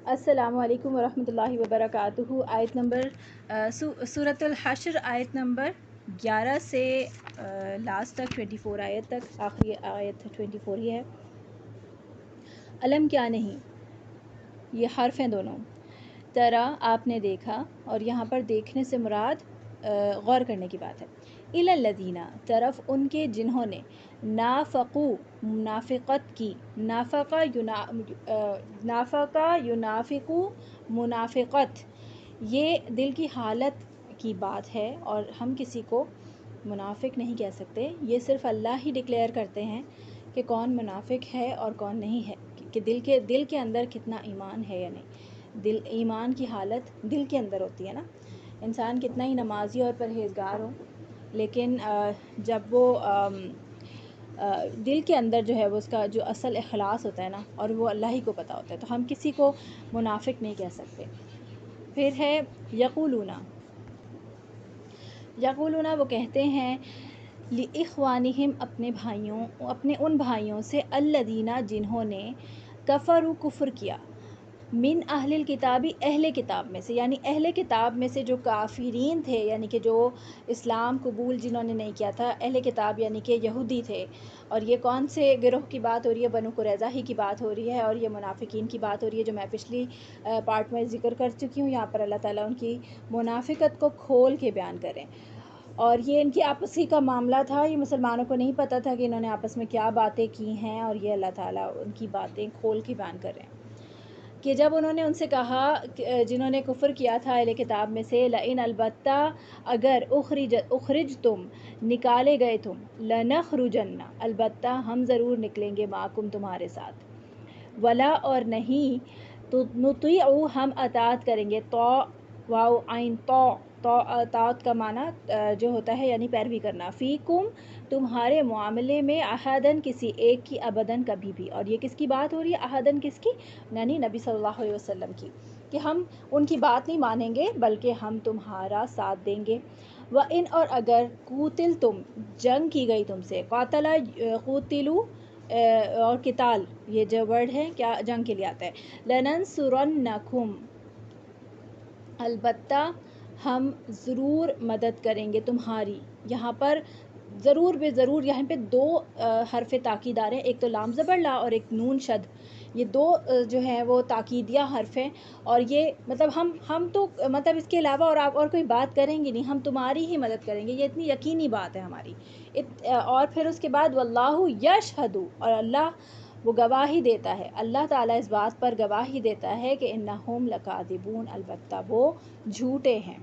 السلام علیکم ورحمۃ اللہ وبرکاتہ۔ آیت نمبر سورۃ الحشر آیت نمبر 11 سے لاسٹ تک 24 آیت تک، آخری آیت 24 ہی ہے۔ علم کیا نہیں، یہ حرف ہیں دونوں۔ ترا آپ نے دیکھا، اور یہاں پر دیکھنے سے مراد غور کرنے کی بات ہے۔ الی الذین طرف ان کے جنہوں نے نافقو منافقت کی، نافقہ ینافقو منافقت، یہ دل کی حالت کی بات ہے، اور ہم کسی کو منافق نہیں کہہ سکتے، یہ صرف اللہ ہی ڈکلیئر کرتے ہیں کہ کون منافق ہے اور کون نہیں ہے، کہ دل کے اندر کتنا ایمان ہے یا نہیں۔ ایمان کی حالت دل کے اندر ہوتی ہے نا، انسان کتنا ہی نمازی اور پرہیزگار ہو، لیکن جب وہ دل کے اندر جو ہے وہ اس کا جو اصل اخلاص ہوتا ہے نا، اور وہ اللہ ہی کو پتہ ہوتا ہے، تو ہم کسی کو منافق نہیں کہہ سکتے۔ پھر ہے یقولون وہ کہتے ہیں لِإِخْوَانِهِمْ اپنے ان بھائیوں سے، الذین جنہوں نے کفروا کفر کیا، من اہل الکتابی اہل کتاب میں سے، یعنی اہل کتاب میں سے جو کافرین تھے، یعنی کہ جو اسلام قبول جنہوں نے نہیں کیا تھا، اہل کتاب یعنی کہ یہودی تھے۔ اور یہ کون سے گروہ کی بات ہو رہی ہے؟ بنو قریظہ ہی کی بات ہو رہی ہے، اور یہ منافقین کی بات ہو رہی ہے جو میں پچھلی پارٹ میں ذکر کر چکی ہوں۔ یہاں پر اللہ تعالیٰ ان کی منافقت کو کھول کے بیان کریں، اور یہ ان کی آپسی کا معاملہ تھا، یہ مسلمانوں کو نہیں پتہ تھا کہ انہوں نے آپس میں کیا باتیں کی ہیں، اور یہ اللہ تعالیٰ ان کی باتیں کھول کے بیان کر رہے ہیں کہ جب انہوں نے ان سے کہا، جنہوں نے کفر کیا تھا اہل کتاب میں سے، لئن البتہ اگر اخرجتم نکالے گئے تم، لنخرجن البتہ ہم ضرور نکلیں گے، معکم تمہارے ساتھ، ولا اور نہیں، تو نطیعو ہم اطاعت کریں گے، تو واو عین تو اطاعت کا معنی جو ہوتا ہے یعنی پیروی کرنا، فیکم تمہارے معاملے میں، احدن کسی ایک کی، ابدن کبھی بھی۔ اور یہ کس کی بات ہو رہی ہے؟ احدن کس کی؟ یعنی نبی صلی اللہ علیہ وسلم کی، کہ ہم ان کی بات نہیں مانیں گے بلکہ ہم تمہارا ساتھ دیں گے۔ وَإِنْ اور اگر قُوتِلْتُم جنگ کی گئی تم سے، قاتل قُوتِلُوا اور قتال یہ جو ورڈ ہے کیا جنگ کے لیے آتا ہے، لَنَنْصُرَنَّكُمْ البتہ ہم ضرور مدد کریں گے تمہاری۔ یہاں پر ضرور بے ضرور، یہاں پہ دو حرف تاکید آ رہے ہیں، ایک تو لام زبر لا اور ایک نون شد، یہ دو جو ہیں وہ تاکیدیہ حرف ہیں، اور یہ مطلب ہم تو مطلب اس کے علاوہ اور کوئی بات کریں گے نہیں، ہم تمہاری ہی مدد کریں گے، یہ اتنی یقینی بات ہے ہماری۔ اور پھر اس کے بعد واللہ یشہد، اور اللہ وہ گواہی دیتا ہے، اللہ تعالیٰ اس بات پر گواہی دیتا ہے کہ انہم لکاذبون البتہ وہ جھوٹے ہیں،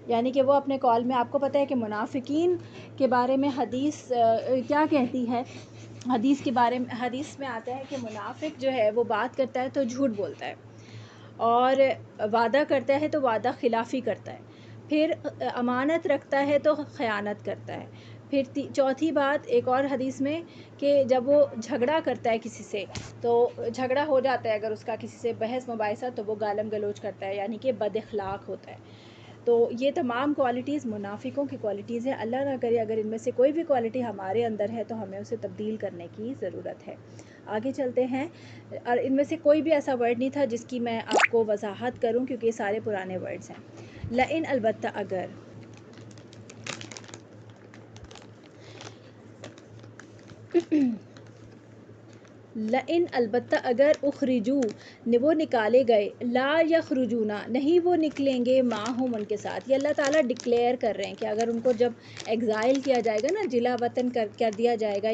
یعنی کہ وہ اپنے قول میں، آپ کو پتہ ہے کہ منافقین کے بارے میں حدیث کیا کہتی ہے؟ حدیث کے بارے میں، حدیث میں آتا ہے کہ منافق جو ہے وہ بات کرتا ہے تو جھوٹ بولتا ہے، اور وعدہ کرتا ہے تو وعدہ خلافی کرتا ہے، پھر امانت رکھتا ہے تو خیانت کرتا ہے، پھر چوتھی بات ایک اور حدیث میں کہ جب وہ جھگڑا کرتا ہے کسی سے، تو جھگڑا ہو جاتا ہے اگر اس کا کسی سے بحث مباحثہ، تو وہ گالم گلوچ کرتا ہے، یعنی کہ بد اخلاق ہوتا ہے۔ تو یہ تمام کوالٹیز منافقوں کی کوالٹیز ہیں۔ اللہ نہ کرے اگر ان میں سے کوئی بھی کوالٹی ہمارے اندر ہے تو ہمیں اسے تبدیل کرنے کی ضرورت ہے۔ آگے چلتے ہیں، اور ان میں سے کوئی بھی ایسا ورڈ نہیں تھا جس کی میں آپ کو وضاحت کروں، کیونکہ یہ سارے پرانے ورڈز ہیں۔ لئن البتہ اگر، لئن البتہ اگر اخرجو وہ نکالے گئے، لا یخرجون نہیں وہ نکلیں گے، معہم ان کے ساتھ، یہ اللہ تعالیٰ ڈکلیئر کر رہے ہیں کہ اگر ان کو جب ایگزائل کیا جائے گا نا، جلا وطن کر دیا جائے گا،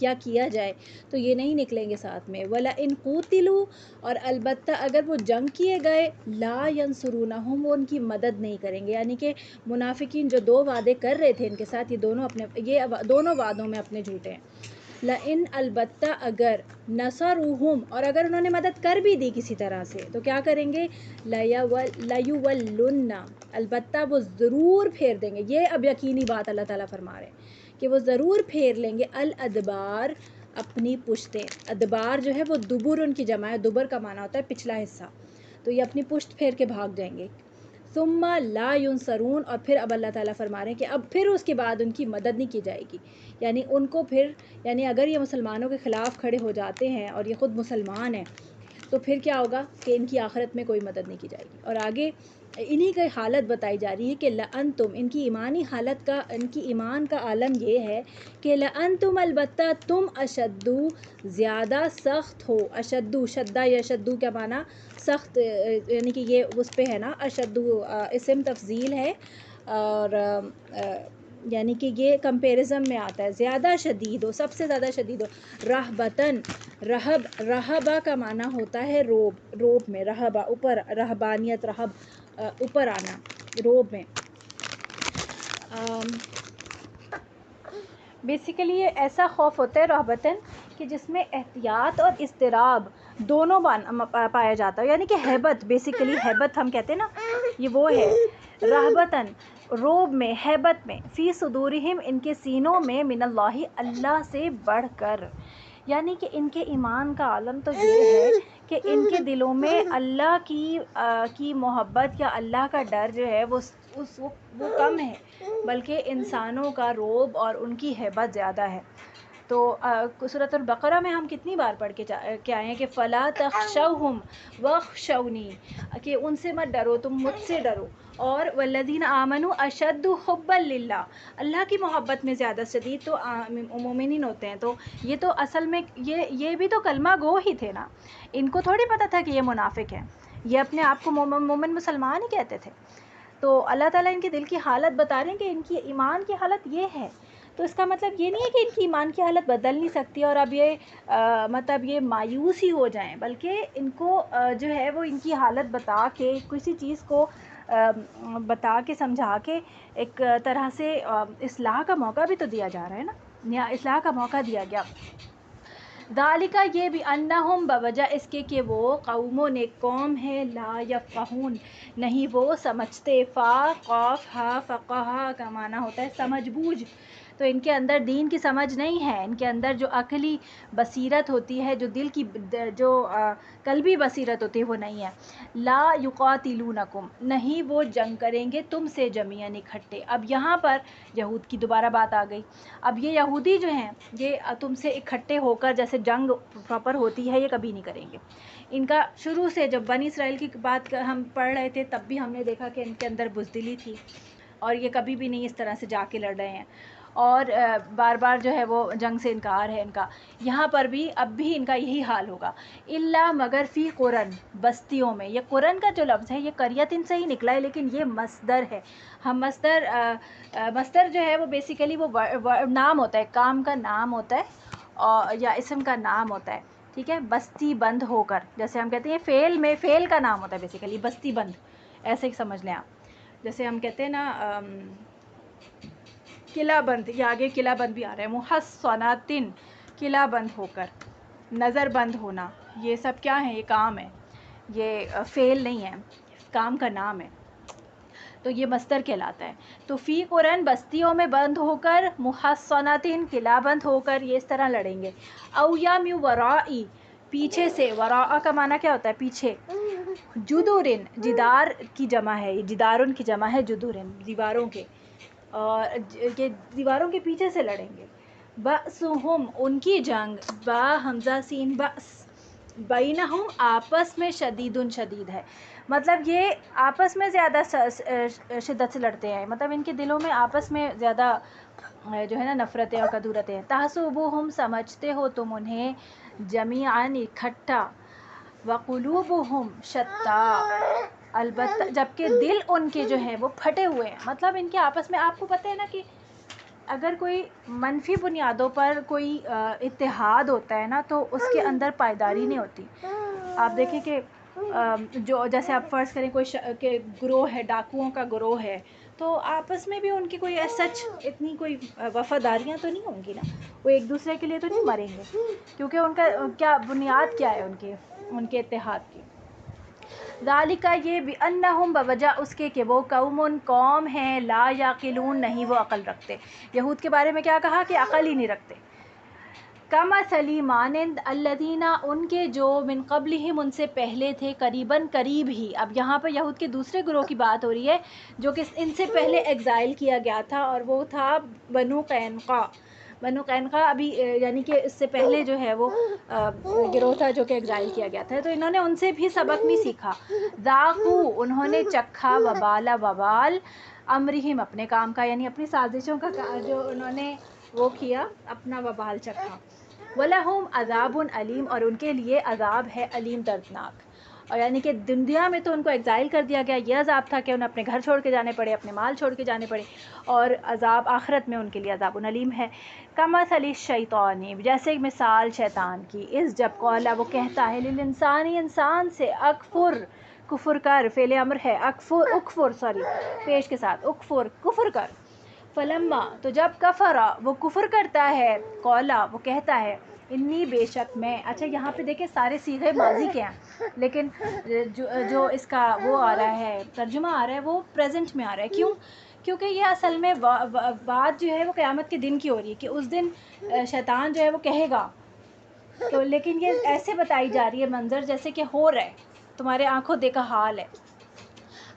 یا کیا جائے تو یہ نہیں نکلیں گے ساتھ میں۔ وَلَئِن قُوتِلُوا اور البتہ اگر وہ جنگ کیے گئے، لا ینصرونہم وہ ان کی مدد نہیں کریں گے، یعنی کہ منافقین جو دو وعدے کر رہے تھے ان کے ساتھ، یہ دونوں وعدوں میں اپنے جھوٹے ہیں۔ لئن البتہ اگر نصروہم اور اگر انہوں نے مدد کر بھی دی کسی طرح سے، تو کیا کریں گے؟ لیولن البتہ وہ ضرور پھیر دیں گے، یہ اب یقینی بات اللہ تعالیٰ فرما رہے ہیں کہ وہ ضرور پھیر لیں گے، الادبار اپنی پشتیں، ادبار جو ہے وہ دبر ان کی جمع ہے، دبر کا معنی ہوتا ہے پچھلا حصہ، تو یہ اپنی پشت پھیر کے بھاگ جائیں گے۔ ثم لا ینصرون اور پھر اب اللہ تعالیٰ فرما رہے ہیں کہ اب پھر اس کے بعد ان کی مدد نہیں کی جائے گی، یعنی ان کو پھر، یعنی اگر یہ مسلمانوں کے خلاف کھڑے ہو جاتے ہیں اور یہ خود مسلمان ہیں تو پھر کیا ہوگا کہ ان کی آخرت میں کوئی مدد نہیں کی جائے گی۔ اور آگے انہی کی حالت بتائی جا رہی ہے کہ لَأَنْتُمْ، ان کی ایمانی حالت کا، ان کی ایمان کا عالم یہ ہے کہ لَأَنْتُمْ، البتہ تم اشدو، زیادہ سخت ہو۔ اشدو، شدہ یا اشدو کیا معنی؟ سخت، یعنی کہ یہ اس پہ ہے نا، اشدو اسم تفضیل ہے، اور یعنی کہ یہ کمپیریزن میں آتا ہے، زیادہ شدید ہو، سب سے زیادہ شدید ہو۔ رہبتاً، رہبہ کا معنی ہوتا ہے روب، روب میں رہبہ اوپر، رہبانیت، رہب اوپر آنا، روب میں۔ بیسیکلی یہ ایسا خوف ہوتا ہے رہبتاً کہ جس میں احتیاط اور اضطراب دونوں پایا جاتا ہے، یعنی کہ ہیبت، بیسیکلی ہیبت ہم کہتے ہیں نا، یہ وہ ہے رہبتاً، روب میں، ہیبت میں، فی صدورہم، ان کے سینوں میں، من اللہ، اللہ سے بڑھ کر، یعنی کہ ان کے ایمان کا عالم تو یہ ہے کہ ان کے دلوں میں اللہ کی محبت یا اللہ کا ڈر جو ہے وہ کم ہے، بلکہ انسانوں کا روب اور ان کی ہیبت زیادہ ہے۔ تو سورۃ البقرہ میں ہم کتنی بار پڑھ کے آئے ہیں کہ فَلَا تَخْشَوْهُمْ وَاخْشَوْنِي، کہ ان سے مت ڈرو، تم مجھ سے ڈرو، اور وَالَّذِينَ آمَنُوا أَشَدُّ حُبًّا لِلَّهِ، اللہ کی محبت میں زیادہ شدید تو مومنین ہوتے ہیں۔ تو یہ تو اصل میں یہ بھی تو کلمہ گو ہی تھے نا، ان کو تھوڑی پتہ تھا کہ یہ منافق ہیں، یہ اپنے آپ کو مومن مسلمان ہی کہتے تھے۔ تو اللہ تعالیٰ ان کے دل کی حالت بتا رہے ہیں کہ ان کی ایمان کی حالت یہ ہے، تو اس کا مطلب یہ نہیں ہے کہ ان کی ایمان کی حالت بدل نہیں سکتی اور اب یہ مطلب یہ مایوس ہی ہو جائیں، بلکہ ان کو جو ہے وہ ان کی حالت بتا کے، کسی چیز کو بتا کے، سمجھا کے، ایک طرح سے اصلاح کا موقع بھی تو دیا جا رہا ہے نا، اصلاح کا موقع دیا گیا۔ ذالک، یہ بھی، انہم، بوجہ اس کے کہ وہ قوموں ایک قوم ہے، لا یفقہون، نہیں وہ سمجھتے، فا قاف ہا فقہا کا معنی ہوتا ہے سمجھ بوجھ، تو ان کے اندر دین کی سمجھ نہیں ہے، ان کے اندر جو عقلی بصیرت ہوتی ہے، جو دل کی جو قلبی بصیرت ہوتی ہے وہ نہیں ہے۔ لا یقاتلونکم، نہیں وہ جنگ کریں گے تم سے جمیعاً اکٹھے۔ اب یہاں پر یہود کی دوبارہ بات آ گئی، اب یہ یہودی جو ہیں یہ تم سے اکٹھے ہو کر جیسے جنگ پراپر ہوتی ہے یہ کبھی نہیں کریں گے۔ ان کا شروع سے جب بنی اسرائیل کی بات ہم پڑھ رہے تھے تب بھی ہم نے دیکھا کہ ان کے اندر بزدلی تھی، اور یہ کبھی بھی نہیں اس طرح سے جا کے لڑ رہے ہیں، اور بار بار جو ہے وہ جنگ سے انکار ہے ان کا۔ یہاں پر بھی اب بھی ان کا یہی حال ہوگا، الا مگر فی قرن، بستیوں میں۔ یہ قرن کا جو لفظ ہے یہ قریتن سے ہی نکلا ہے، لیکن یہ مصدر ہے۔ ہم مصدر جو ہے وہ بیسیکلی وہ نام ہوتا ہے، کام کا نام ہوتا ہے یا اسم کا نام ہوتا ہے، ٹھیک ہے، بستی بند ہو کر، جیسے ہم کہتے ہیں فعل میں، فعل کا نام ہوتا ہے بیسیکلی بستی بند، ایسے ہی سمجھ لیں آپ، جیسے ہم کہتے ہیں نا قلعہ بند، یہ آگے قلعہ بند بھی آ رہا ہے، محصناتن، قلعہ بند ہو کر، نظر بند ہونا، یہ سب کیا ہے؟ یہ کام ہے، یہ فعل نہیں ہے، کام کا نام ہے، تو یہ مصدر کہلاتا ہے۔ تو فی قرن، بستیوں میں بند ہو کر، محصناتن، قلعہ بند ہو کر، یہ اس طرح لڑیں گے۔ او یا من ورائی، پیچھے سے، وراء کا معنی کیا ہوتا ہے؟ پیچھے۔ جدورن، جدار کی جمع ہے، جدارن کی جمع ہے جدورن، دیواروں کے، اور یہ دیواروں کے پیچھے سے لڑیں گے۔ بأسہم، ان کی جنگ، با حمزہ سین بأس، بینہم، آپس میں، شدیدن، شدید ہے، مطلب یہ آپس میں زیادہ شدت سے لڑتے ہیں، مطلب ان کے دلوں میں آپس میں زیادہ جو ہے نا نفرتیں اور کدورتیں ہیں۔ تحسبوہم، سمجھتے ہو تم انہیں، جمیعاً، اکٹھا، وقلوبہم شتیٰ، البتہ جبکہ دل ان کے جو ہیں وہ پھٹے ہوئے ہیں، مطلب ان کے آپس میں، آپ کو پتہ ہے نا کہ اگر کوئی منفی بنیادوں پر کوئی اتحاد ہوتا ہے نا تو اس کے اندر پائیداری نہیں ہوتی۔ آپ دیکھیں کہ جو جیسے آپ فرض کریں کوئی گروہ ہے، ڈاکوؤں کا گروہ ہے، تو آپس میں بھی ان کی کوئی سچ اتنی کوئی وفاداریاں تو نہیں ہوں گی نا، وہ ایک دوسرے کے لیے تو نہیں مریں گے، کیونکہ ان کا کیا بنیاد کیا ہے ان کے اتحاد کی۔ ذالک، یہ بانہم، بوجہ اس کے کہ وہ قوم ہیں، لا یعقلون، نہیں وہ عقل رکھتے۔ یہود کے بارے میں کیا کہا کہ عقل ہی نہیں رکھتے۔ کمثلی، مانند، الذین، ان کے جو، من قبلہم، ان سے پہلے تھے، قریباً، قریب ہی۔ اب یہاں پر یہود کے دوسرے گروہ کی بات ہو رہی ہے جو کہ ان سے پہلے ایگزائل کیا گیا تھا، اور وہ تھا بنو قینقاع۔ بنو قینقاع ابھی یعنی کہ اس سے پہلے جو ہے وہ گروہ تھا جو کہ ایگزائل کیا گیا تھا، تو انہوں نے ان سے بھی سبق نہیں سیکھا. ذاقو انہوں نے چکھا وبال امرہم اپنے کام کا، یعنی اپنی سازشوں کا جو انہوں نے وہ کیا، اپنا وبال چکھا. وَلَهُمْ عَذَابٌ علیم اور ان کے لیے عذاب ہے علیم دردناک. اور یعنی کہ دنیا میں تو ان کو ایگزائل کر دیا گیا، یہ عذاب تھا کہ انہیں اپنے گھر چھوڑ کے جانے پڑے، اپنے مال چھوڑ کے جانے پڑے، اور عذاب آخرت میں ان کے لیے عذاب علیم ہے. کمثل الشیطان جیسے مثال شیطان کی، اس جب قولا وہ کہتا ہے للانسانی انسان سے، اکفر کفر کر، فعل امر ہے، اکفر پیش کے ساتھ، اکفر کفر کر. فلما تو جب کفرا وہ کفر کرتا ہے، قولا وہ کہتا ہے، انی بے شک میں. اچھا یہاں پہ دیکھیں سارے صیغے ماضی کے ہیں، لیکن جو اس کا وہ آ رہا ہے، ترجمہ آ رہا ہے، وہ پریزنٹ میں آ رہا ہے. کیوں؟ کیونکہ یہ اصل میں بات جو ہے وہ قیامت کے دن کی ہو رہی ہے، کہ اس دن شیطان جو ہے وہ کہے گا. تو لیکن یہ ایسے بتائی جا رہی ہے منظر جیسے کہ ہو رہا ہے، تمہارے آنکھوں دیکھا حال ہے.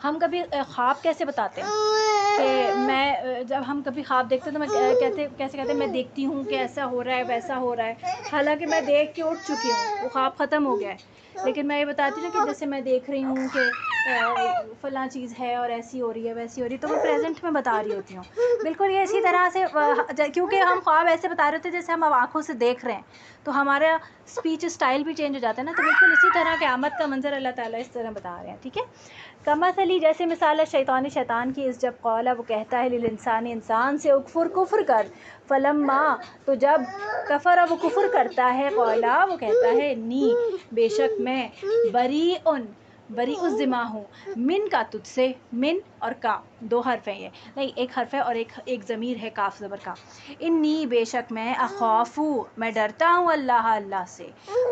ہم کبھی خواب کیسے بتاتے ہیں کہ میں جب ہم کبھی خواب دیکھتے ہیں تو میں کیسے کہتے ہیں میں دیکھتی ہوں کہ ایسا ہو رہا ہے ویسا ہو رہا ہے، حالانکہ میں دیکھ کے اٹھ چکی ہوں، وہ خواب ختم ہو گیا ہے. لیکن میں یہ بتاتی ہوں کہ جیسے میں دیکھ رہی ہوں کہ فلاں چیز ہے اور ایسی ہو رہی ہے ویسی ہو رہی ہے، تو میں پریزنٹ میں بتا رہی ہوتی ہوں. بالکل یہ اسی طرح سے، کیونکہ ہم خواب ایسے بتا رہے ہوتے ہیں جیسے ہم اب آنکھوں سے دیکھ رہے ہیں، تو ہمارا اسپیچ اسٹائل بھی چینج ہو جاتا ہے نا. تو بالکل اسی طرح قیامت کا منظر اللہ تعالیٰ اس طرح بتا رہے ہیں. ٹھیک ہے. کمثلی جیسے مثال ہے شیطان کی، اس جب قولا وہ کہتا ہے للانسان انسان سے، اکفر کفر کر. فلما تو جب کفر وہ کفر کرتا ہے، قولا وہ کہتا ہے، انی بے شک میں، بری الذمہ ہوں، من کا تجھ سے، من اور کا دو حرف ہیں، یہ نہیں ایک حرف ہے اور ایک ضمیر ہے کاف زبر کا. انی بے شک میں، اخافو میں ڈرتا ہوں، اللہ سے،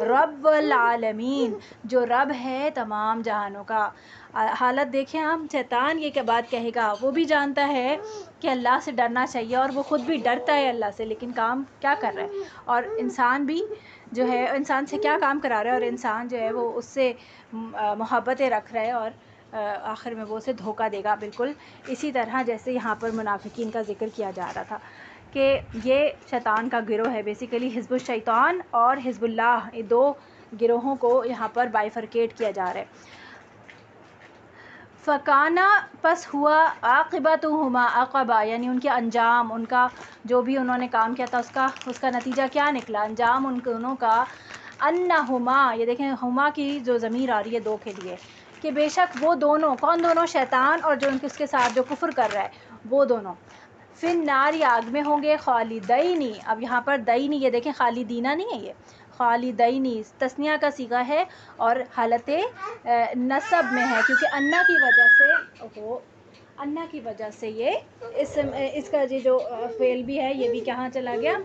رب العالمین جو رب ہے تمام جہانوں کا. حالت دیکھیں ہم، شیطان یہ کیا بات کہے گا، وہ بھی جانتا ہے کہ اللہ سے ڈرنا چاہیے اور وہ خود بھی ڈرتا ہے اللہ سے، لیکن کام کیا کر رہا ہے. اور انسان بھی جو ہے انسان سے کیا کام کرا رہا ہے، اور انسان جو ہے وہ اس سے محبتیں رکھ رہا ہے، اور آخر میں وہ اسے دھوکہ دے گا. بالکل اسی طرح جیسے یہاں پر منافقین کا ذکر کیا جا رہا تھا کہ یہ شیطان کا گروہ ہے. بیسیکلی حزب الشیطان اور حزب اللہ، یہ دو گروہوں کو یہاں پر بائیفرکیٹ کیا جا رہا ہے. فکانا پس ہوا، عاقبتہما عقبہ یعنی ان کے انجام، ان کا جو بھی انہوں نے کام کیا تھا اس کا نتیجہ کیا نکلا، انجام ان دونوں کا، انہما یہ دیکھیں ہما کی جو ضمیر آ رہی ہے دو کے لیے، کہ بے شک وہ دونوں، کون دونوں، شیطان اور جو اس کے ساتھ جو کفر کر رہا ہے وہ دونوں، فی النار آگ میں ہوں گے، خالدینی. اب یہاں پر دینی یہ دیکھیں خالدینہ نہیں ہے، یہ خالدینی تثنیہ کا صیغہ ہے اور حالت نصب میں ہے، کیونکہ انا کی وجہ سے یہ اس کا یہ جو فعل بھی ہے یہ بھی کہاں چلا گیا،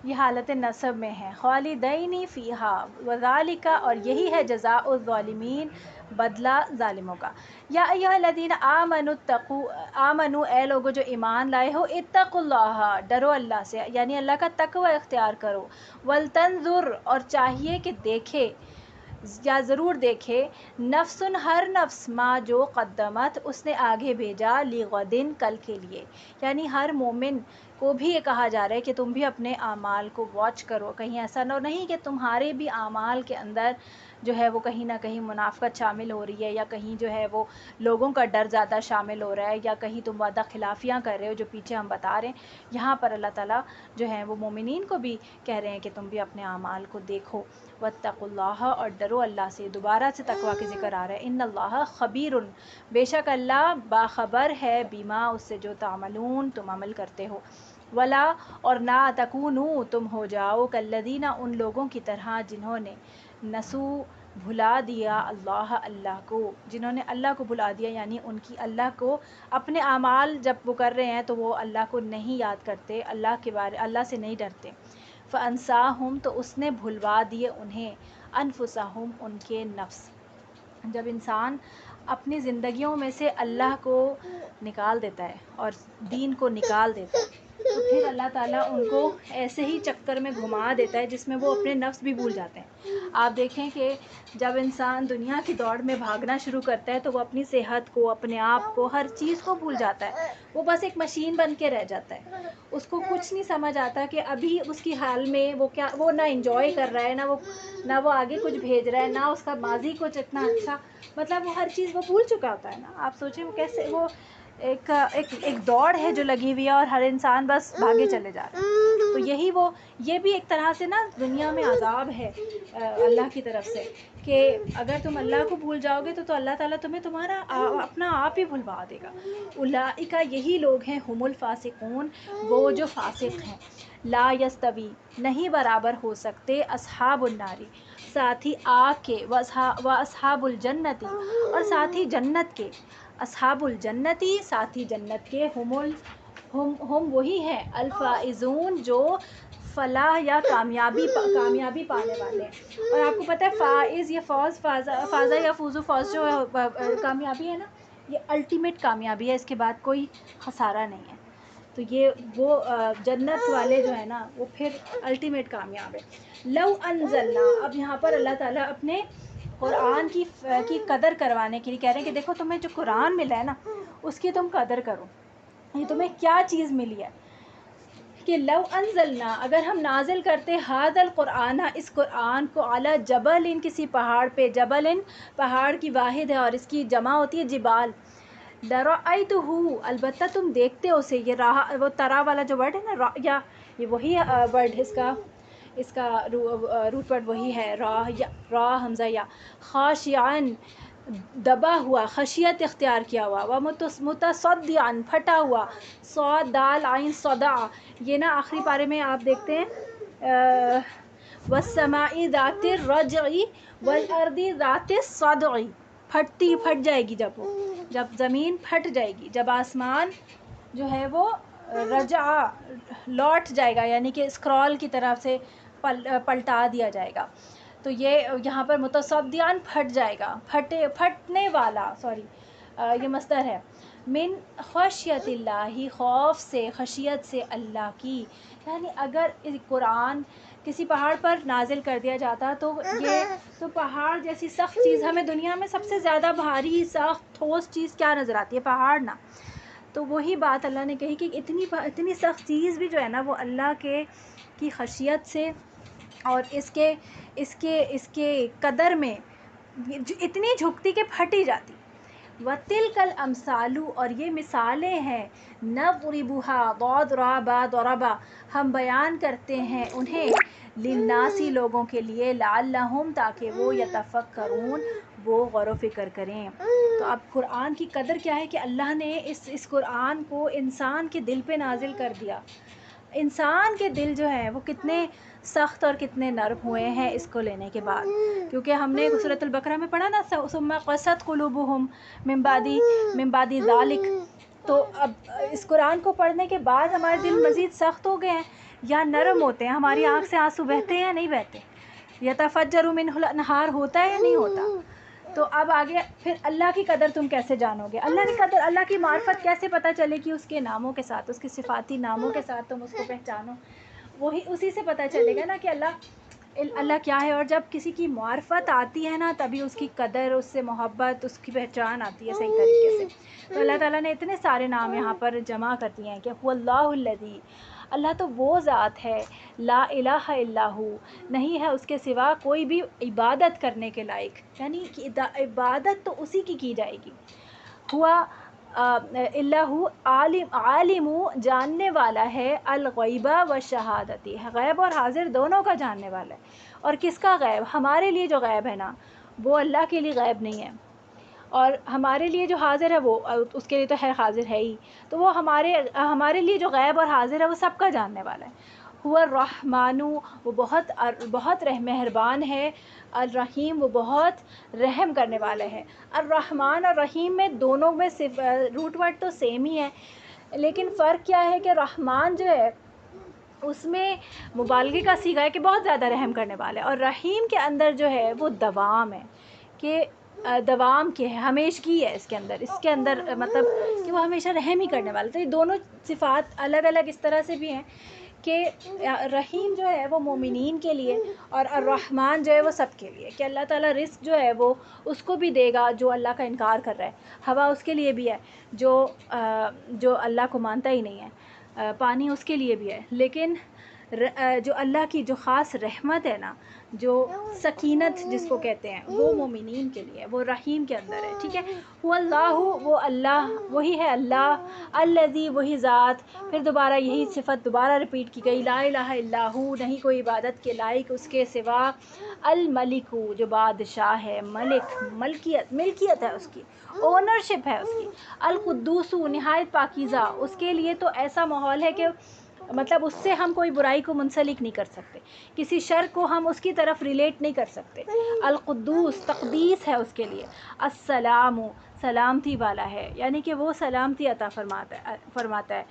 یہ حالت نصب میں ہے. خالدین فیہا وذالک اور یہی ہے جزاء الظالمین، بدلہ ظالموں کا. یا ایھا الذین آمنوا اے لوگو جو ایمان لائے ہو، اتقوا اللہ ڈرو اللہ سے، یعنی اللہ کا تقوی اختیار کرو. ولتنظر اور چاہیے کہ دیکھے یا ضرور دیکھے، نفس ہر نفس ما جو قدمت اس نے آگے بھیجا، لغدن کل کے لیے. یعنی ہر مومن کو بھی یہ کہا جا رہا ہے کہ تم بھی اپنے اعمال کو واچ کرو، کہیں ایسا نہیں کہ تمہارے بھی اعمال کے اندر جو ہے وہ کہیں نہ کہیں منافقت شامل ہو رہی ہے، یا کہیں جو ہے وہ لوگوں کا ڈر زیادہ شامل ہو رہا ہے، یا کہیں تم وعدہ خلافیاں کر رہے ہو جو پیچھے ہم بتا رہے ہیں. یہاں پر اللہ تعالیٰ جو ہے وہ مومنین کو بھی کہہ رہے ہیں کہ تم بھی اپنے اعمال کو دیکھو. واتقوا اللہ اور ڈرو اللہ سے. دوبارہ سے تقویٰ کی ذکر آ رہا ہے. ان اللہ خبیر بے شک اللہ باخبر ہے، بیما اس سے جو تعملون تم عمل کرتے ہو. ولا اور نہ تکونوا تم ہو جاؤ، کالذین ان لوگوں کی طرح جنہوں نے نسو بھلا دیا اللہ کو، جنہوں نے اللہ کو بھلا دیا، یعنی ان کی اللہ کو اپنے اعمال جب وہ کر رہے ہیں تو وہ اللہ کو نہیں یاد کرتے، اللہ سے نہیں ڈرتے. فانساہم تو اس نے بھلوا دیے انہیں، انفسہم ان کے نفس. جب انسان اپنی زندگیوں میں سے اللہ کو نکال دیتا ہے اور دین کو نکال دیتا ہے تو پھر اللہ تعالیٰ ان کو ایسے ہی چکر میں گھما دیتا ہے جس میں وہ اپنے نفس بھی بھول جاتے ہیں۔ آپ دیکھیں کہ جب انسان دنیا کی دوڑ میں بھاگنا شروع کرتا ہے تو وہ اپنی صحت کو، اپنے آپ کو، ہر چیز کو بھول جاتا ہے، وہ بس ایک مشین بن کے رہ جاتا ہے۔ اس کو کچھ نہیں سمجھ آتا کہ ابھی اس کی حال میں وہ نہ انجوائے کر رہا ہے، نہ وہ آگے کچھ بھیج رہا ہے، نہ اس کا ماضی کچھ اتنا اچھا، مطلب وہ ہر چیز وہ بھول چکا ہوتا ہے نا۔ آپ سوچیں وہ کیسے، وہ ایک دوڑ ہے جو لگی ہوئی ہے اور ہر انسان بس بھاگے چلے جا رہا ہے۔ تو یہ بھی ایک طرح سے نا دنیا میں عذاب ہے اللہ کی طرف سے، کہ اگر تم اللہ کو بھول جاؤ گے تو اللہ تعالیٰ تمہیں تمہارا اپنا آپ ہی بھلوا دے گا۔ اولئک، یہی لوگ ہیں، ہم الفاسقون، وہ جو فاسق ہیں، لا یستوی، نہیں برابر ہو سکتے، اصحاب الناری، ساتھی آگ کے، و اصحاب الجنتی، اور ساتھی جنت کے، اصحاب الجنتی، ساتھی جنت کے، ہم وہی ہیں، الفائزون، جو فلاح یا کامیابی پانے والے ہیں۔ اور آپ کو پتہ ہے فائز یا فوز، فازہ یا فوز جو کامیابی ہے نا، یہ الٹیمیٹ کامیابی ہے، اس کے بعد کوئی خسارہ نہیں ہے۔ تو وہ جنت والے جو ہے نا وہ پھر الٹیمیٹ کامیاب ہے۔ لو انزلنا، اب یہاں پر اللہ تعالیٰ اپنے قرآن کی قدر کروانے کے لیے کہہ رہے ہیں کہ دیکھو تمہیں جو قرآن ملا ہے نا اس کی تم قدر کرو، یہ تمہیں کیا چیز ملی ہے، کہ لو انزلنا، اگر ہم نازل کرتے ھذا القرآن، اس قرآن کو، علی جبل، کسی پہاڑ پہ، جبل پہاڑ کی واحد ہے اور اس کی جمع ہوتی ہے جبال، لرأیتہ، البتہ تم دیکھتے ہو اسے، یہ وہ ترا والا جو ورڈ ہے نا، یا یہ وہی ورڈ اس کا روٹ ورڈ وہی ہے، را حمزہ یا، خاشعن، دبا ہوا، خشیت اختیار کیا ہوا، و متصدعن، پھٹا ہوا، صاد دال عین صدع، یہ نا آخری پارے میں آپ دیکھتے ہیں والسماء ذات الرجع والارض ذات الصدع، پھٹ جائے گی، جب زمین پھٹ جائے گی، جب آسمان جو ہے وہ رجع، لوٹ جائے گا، یعنی کہ اسکرول کی طرف سے پلٹا دیا جائے گا۔ تو یہ یہاں پر متصدعن، پھٹ جائے گا، پھٹنے والا، یہ مصدر ہے، من خشیت اللہ، خوف سے، خشیت سے اللہ کی، یعنی اگر قرآن کسی پہاڑ پر نازل کر دیا جاتا تو پہاڑ جیسی سخت چیز، ہمیں دنیا میں سب سے زیادہ بھاری، سخت، ٹھوس چیز کیا نظر آتی ہے؟ پہاڑ نا۔ تو وہی بات اللہ نے کہی کہ اتنی سخت چیز بھی جو ہے نا وہ اللہ کی خشیت سے اور اس کے قدر میں اتنی جھکتی کہ پھٹ ہی جاتی۔ وَتِلْكَ الْأَمْثَالُ، اور یہ مثالیں ہیں، نَضْرِبُهَا، ضاد را با ضربا، ہم بیان کرتے ہیں انہیں، للناس، لوگوں کے لیے، لعلہم، تاکہ وہ، یتفکرون، وہ غور و فکر کریں۔ تو اب قرآن کی قدر کیا ہے کہ اللہ نے اس قرآن کو انسان کے دل پہ نازل کر دیا۔ انسان کے دل جو ہیں وہ کتنے سخت اور کتنے نرم ہوئے ہیں اس کو لینے کے بعد، کیونکہ ہم نے سورۃ البقرہ میں پڑھا نا، ثم قست قلوبہم من بعد ذلک، تو اب اس قرآن کو پڑھنے کے بعد ہمارے دل مزید سخت ہو گئے ہیں یا نرم ہوتے ہیں، ہماری آنکھ سے آنسو بہتے ہیں یا نہیں بہتے، یتفجر منہ الانہار ہوتا ہے یا نہیں ہوتا۔ تو اب آگے پھر اللہ کی قدر تم کیسے جانو گے، اللہ کی قدر، اللہ کی معرفت کیسے پتہ چلے کہ اس کے ناموں کے ساتھ، اس کے صفاتی ناموں کے ساتھ تم اس کو پہچانو، اسی سے پتہ چلے گا نا کہ اللہ کیا ہے۔ اور جب کسی کی معرفت آتی ہے نا تبھی اس کی قدر، اس سے محبت، اس کی پہچان آتی ہے صحیح طریقے سے۔ تو اللہ تعالیٰ نے اتنے سارے نام یہاں پر جمع کر دیے ہیں کہ هو اللہ الذی، اللہ تو وہ ذات ہے، لا الہ الا ہو، نہیں ہے اس کے سوا کوئی بھی عبادت کرنے کے لائق، یعنی کہ عبادت تو اسی کی جائے گی۔ ہوا اللہ عالم، جاننے والا ہے، الغیبہ و شہادتی، غیب اور حاضر دونوں کا جاننے والا ہے۔ اور کس کا غیب؟ ہمارے لیے جو غیب ہے نا وہ اللہ کے لیے غیب نہیں ہے، اور ہمارے لیے جو حاضر ہے وہ اس کے لیے تو ہے، حاضر ہے ہی، تو وہ ہمارے لیے جو غیب اور حاضر ہے وہ سب کا جاننے والا ہے۔ ہوا الرحمن، وہ بہت مہربان ہے، الرحیم، وہ بہت رحم کرنے والے ہیں۔ الرحمن اور رحیم میں دونوں میں روٹ ورڈ تو سیم ہی ہے، لیکن فرق کیا ہے کہ رحمان جو ہے اس میں مبالغے کا صیغہ ہے کہ بہت زیادہ رحم کرنے والا ہے، اور رحیم کے اندر جو ہے وہ دوام ہے کہ دوام کے ہے، ہمیشگی ہے اس کے اندر مطلب کہ وہ ہمیشہ رحم ہی کرنے والا. تو یہ دونوں صفات الگ الگ اس طرح سے بھی ہیں کہ رحیم جو ہے وہ مومنین کے لیے اور الرحمن جو ہے وہ سب کے لیے، کہ اللہ تعالیٰ رزق جو ہے وہ اس کو بھی دے گا جو اللہ کا انکار کر رہا ہے، ہوا اس کے لیے بھی ہے جو اللہ کو مانتا ہی نہیں ہے، پانی اس کے لیے بھی ہے. لیکن جو اللہ کی جو خاص رحمت ہے نا، جو سکینت جس کو کہتے ہیں، وہ مومنین کے لیے، وہ رحیم کے اندر ہے. ٹھیک ہے. وہ اللہ، وہ اللہ، وہی ہے اللہ، الذی، وہی ذات. پھر دوبارہ یہی صفت دوبارہ ریپیٹ کی گئی، لا الہ الا ہو، نہیں کوئی عبادت کے لائق اس کے سوا. الملک، جو بادشاہ ہے، ملک، ملکیت ہے اس کی، اونرشپ ہے اس کی. القدوس، نہایت پاکیزہ، اس کے لیے تو ایسا ماحول ہے کہ مطلب اس سے ہم کوئی برائی کو منسلک نہیں کر سکتے، کسی شر کو ہم اس کی طرف ریلیٹ نہیں کر سکتے. القدوس، تقدیس ہے اس کے لیے. السلام، سلامتی والا ہے، یعنی کہ وہ سلامتی عطا فرماتا ہے.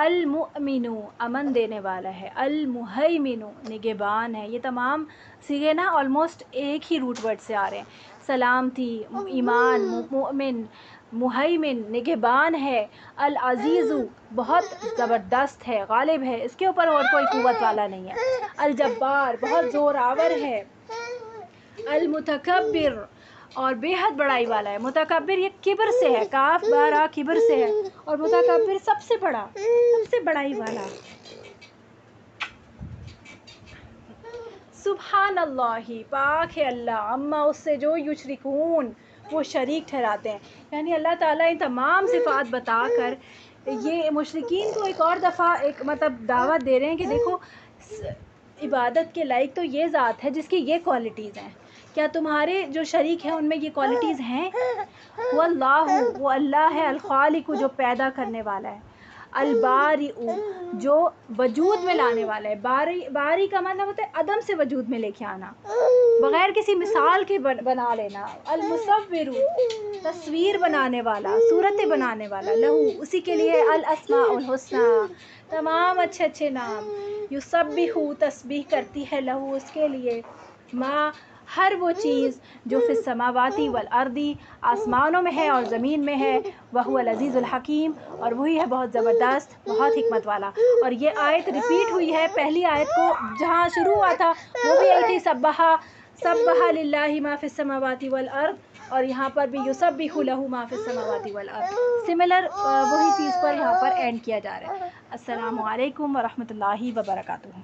المؤمن، امن دینے والا ہے. المہیمن، نگہبان ہے. یہ تمام صیغے نا آلموسٹ ایک ہی روٹ ورڈ سے آ رہے ہیں. سلامتی، ایمان، مؤمن، مہیمن، نگہبان ہے. العزیز، بہت زبردست ہے، غالب ہے، اس کے اوپر اور کوئی قوت والا نہیں ہے. الجبار، بہت زور آور ہے. المتکبر، اور بے حد بڑائی والا ہے. متکبر یہ کبر سے ہے، کاف بارا کبر سے ہے، اور متکبر سب سے بڑا، سب سے بڑائی والا. سبحان اللہ، پاک ہے اللہ، اما اس سے جو یشرکون، وہ شریک ٹھہراتے ہیں. یعنی اللہ تعالیٰ ان تمام صفات بتا کر یہ مشرکین کو ایک اور دفعہ ایک مطلب دعوت دے رہے ہیں کہ دیکھو عبادت کے لائق تو یہ ذات ہے جس کی یہ کوالٹیز ہیں، کیا تمہارے جو شریک ہیں ان میں یہ کوالٹیز ہیں؟ واللہ، وہ اللہ ہے. الخالق، جو پیدا کرنے والا ہے. البارئ، جو وجود میں لانے والا ہے. باری کا مطلب ہوتا ہے عدم سے وجود میں لے کے آنا، بغیر کسی مثال کے بنا لینا. المصور، تصویر بنانے والا، صورتیں بنانے والا. لہو، اسی کے لیے الاسماء الحسنی، تمام اچھے اچھے نام. یسبح، تسبیح کرتی ہے، لہو، اس کے لیے. ما، ہر وہ چیز جو فی السماواتی والارضی، آسمانوں میں ہے اور زمین میں ہے. وہو العزیز الحکیم، اور وہی ہے بہت زبردست، بہت حکمت والا. اور یہ آیت ریپیٹ ہوئی ہے پہلی آیت کو جہاں شروع ہوا تھا وہ بھی یہی تھی، سبح للہ ما فی السماوات والارض، اور یہاں پر بھی یسبح لہ ما فی السماوات والارض. سملر وہی چیز پر یہاں پر اینڈ کیا جا رہا ہے. السلام علیکم ورحمۃ اللہ وبرکاتہ.